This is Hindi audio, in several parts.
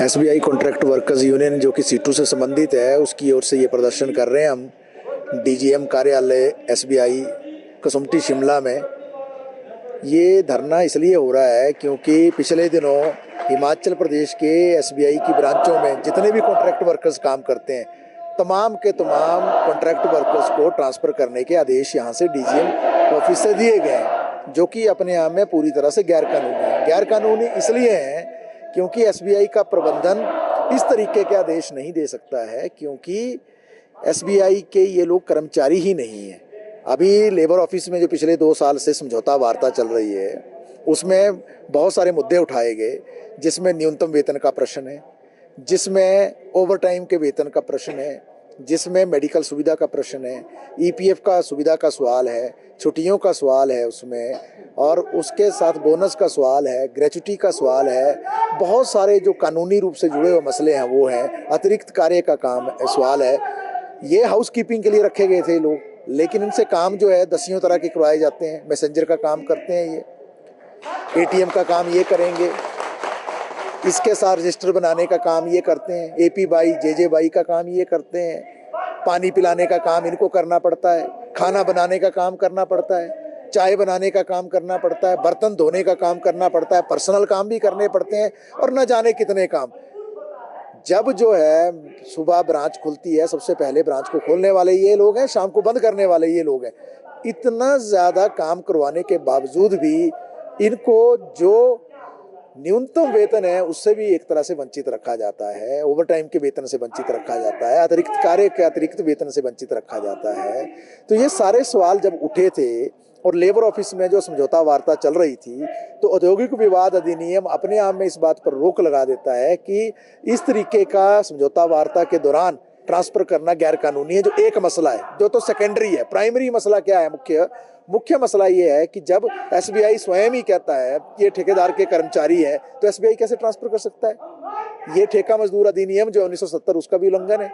एसबीआई कॉन्ट्रैक्ट वर्कर्स यूनियन जो कि सीटू से संबंधित है, उसकी ओर से ये प्रदर्शन कर रहे हैं हम डीजीएम कार्यालय एसबीआई कसुम्पटी शिमला में। ये धरना इसलिए हो रहा है क्योंकि पिछले दिनों हिमाचल प्रदेश के एसबीआई की ब्रांचों में जितने भी कॉन्ट्रैक्ट वर्कर्स काम करते हैं, तमाम के तमाम कॉन्ट्रैक्ट वर्कर्स को ट्रांसफ़र करने के आदेश यहाँ से डीजीएम ऑफिस से दिए गए हैं, जो कि अपने आप में पूरी तरह से गैरकानूनी है। गैरकानूनी इसलिए है क्योंकि एसबीआई का प्रबंधन इस तरीके के आदेश नहीं दे सकता है, क्योंकि एसबीआई के ये लोग कर्मचारी ही नहीं हैं। अभी लेबर ऑफिस में जो पिछले 2 साल से समझौता वार्ता चल रही है, उसमें बहुत सारे मुद्दे उठाए गए, जिसमें न्यूनतम वेतन का प्रश्न है, जिसमें ओवरटाइम के वेतन का प्रश्न है, जिसमें मेडिकल सुविधा का प्रश्न है, ईपीएफ का सुविधा का सवाल है, छुट्टियों का सवाल है उसमें, और उसके साथ बोनस का सवाल है, ग्रेच्युटी का सवाल है। बहुत सारे जो कानूनी रूप से जुड़े हुए मसले हैं वो हैं। अतिरिक्त कार्य का काम सवाल है। ये हाउस कीपिंग के लिए रखे गए थे लोग, लेकिन इनसे काम जो है दसियों तरह के करवाए जाते हैं। मैसेंजर का काम करते हैं, ये एटीएम का काम ये करेंगे, इसके साथ रजिस्टर बनाने का काम ये करते हैं, एपी बाई जेजे बाई का काम ये करते हैं, पानी पिलाने का काम इनको करना पड़ता है, खाना बनाने का काम करना पड़ता है, चाय बनाने का काम करना पड़ता है, बर्तन धोने का काम करना पड़ता है, पर्सनल काम भी करने पड़ते हैं, और न जाने कितने काम। जब जो है सुबह ब्रांच खुलती है, सबसे पहले ब्रांच को खोलने वाले ये लोग हैं, शाम को बंद करने वाले ये लोग हैं। इतना ज़्यादा काम करवाने के बावजूद भी इनको जो न्यूनतम वेतन है उससे भी एक तरह से वंचित रखा जाता है, ओवरटाइम के वेतन से वंचित रखा जाता है, अतिरिक्त कार्य के अतिरिक्त वेतन से वंचित रखा जाता है। तो ये सारे सवाल जब उठे थे और लेबर ऑफिस में जो समझौता वार्ता चल रही थी, तो औद्योगिक विवाद अधिनियम अपने आप में इस बात पर रोक लगा देता है कि इस तरीके का समझौता वार्ता के दौरान ट्रांसफ़र करना गैर कानूनी है, जो एक मसला है, जो तो सेकेंडरी है। प्राइमरी मसला क्या है? मुख्य मसला ये है कि जब एसबीआई स्वयं ही कहता है कि ये ठेकेदार के कर्मचारी है, तो एसबीआई कैसे ट्रांसफ़र कर सकता है? ये ठेका मजदूर अधिनियम जो 1970 उसका भी उल्लंघन है,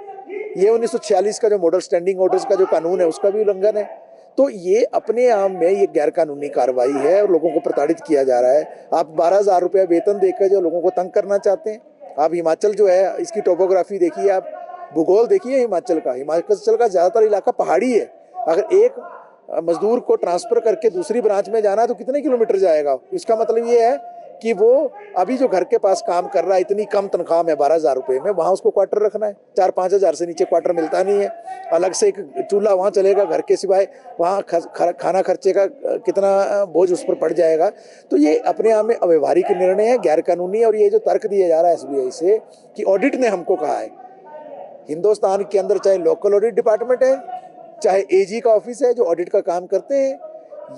ये 1946 का जो मॉडल स्टैंडिंग ऑर्डर्स का जो कानून है उसका भी उल्लंघन है। तो ये अपने आप में ये गैरकानूनी कार्रवाई है और लोगों को प्रताड़ित किया जा रहा है। आप 12,000 रुपये वेतन देकर जो लोगों को तंग करना चाहते हैं। आप हिमाचल जो है इसकी टोपोग्राफी देखिए, आप भूगोल देखिए हिमाचल का ज़्यादातर इलाका पहाड़ी है। अगर एक मजदूर को ट्रांसफ़र करके दूसरी ब्रांच में जाना है तो कितने किलोमीटर जाएगा? इसका मतलब ये है कि वो अभी जो घर के पास काम कर रहा है, इतनी कम तनख्वाह में 12,000 रुपये में, वहाँ उसको क्वार्टर रखना है। 4-5 हज़ार से नीचे क्वार्टर मिलता नहीं है। अलग से एक चूल्हा वहाँ चलेगा घर के सिवाय, वहाँ खाना खर्चे का कितना बोझ उस पर पड़ जाएगा। तो ये अपने आप में अव्यवहारिक निर्णय है, गैरकानूनी है। और ये जो तर्क दिया जा रहा है एसबीआई से कि ऑडिट ने हमको कहा है, हिंदुस्तान के अंदर चाहे लोकल ऑडिट डिपार्टमेंट है, चाहे एजी का ऑफिस है जो ऑडिट का काम करते हैं,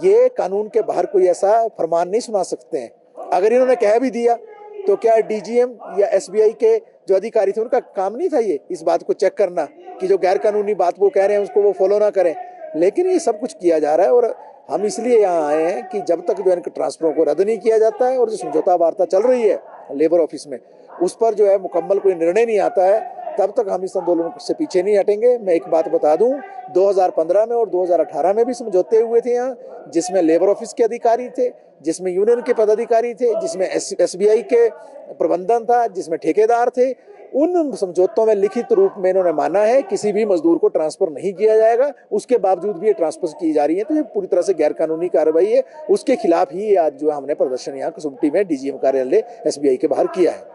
ये कानून के बाहर कोई ऐसा फरमान नहीं सुना सकते हैं। अगर इन्होंने कह भी दिया तो क्या डीजीएम या एसबीआई के जो अधिकारी थे उनका काम नहीं था ये इस बात को चेक करना कि जो गैर कानूनी बात वो कह रहे हैं उसको वो फॉलो ना करें? लेकिन ये सब कुछ किया जा रहा है, और हम इसलिए यहाँ आए हैं कि जब तक जो इनके ट्रांसफरों को रद्द नहीं किया जाता है और जो समझौता वार्ता चल रही है लेबर ऑफिस में, उस पर जो है मुकम्मल कोई निर्णय नहीं आता है, तब तक हम इस आंदोलन से पीछे नहीं हटेंगे। मैं एक बात बता दूं, 2015 में और 2018 में भी समझौते हुए थे यहाँ, जिसमें लेबर ऑफिस के अधिकारी थे, जिसमें यूनियन के पदाधिकारी थे, जिसमें एसबीआई के प्रबंधन था, जिसमें ठेकेदार थे। उन समझौतों में लिखित रूप में इन्होंने माना है किसी भी मजदूर को ट्रांसफ़र नहीं किया जाएगा, उसके बावजूद भी ये ट्रांसफ़र की जा रही है। तो ये पूरी तरह से गैरकानूनी कार्रवाई है। उसके खिलाफ ही आज जो हमने प्रदर्शन यहाँ कसुम्पटी में डीजीएम कार्यालय एसबीआई के बाहर किया है।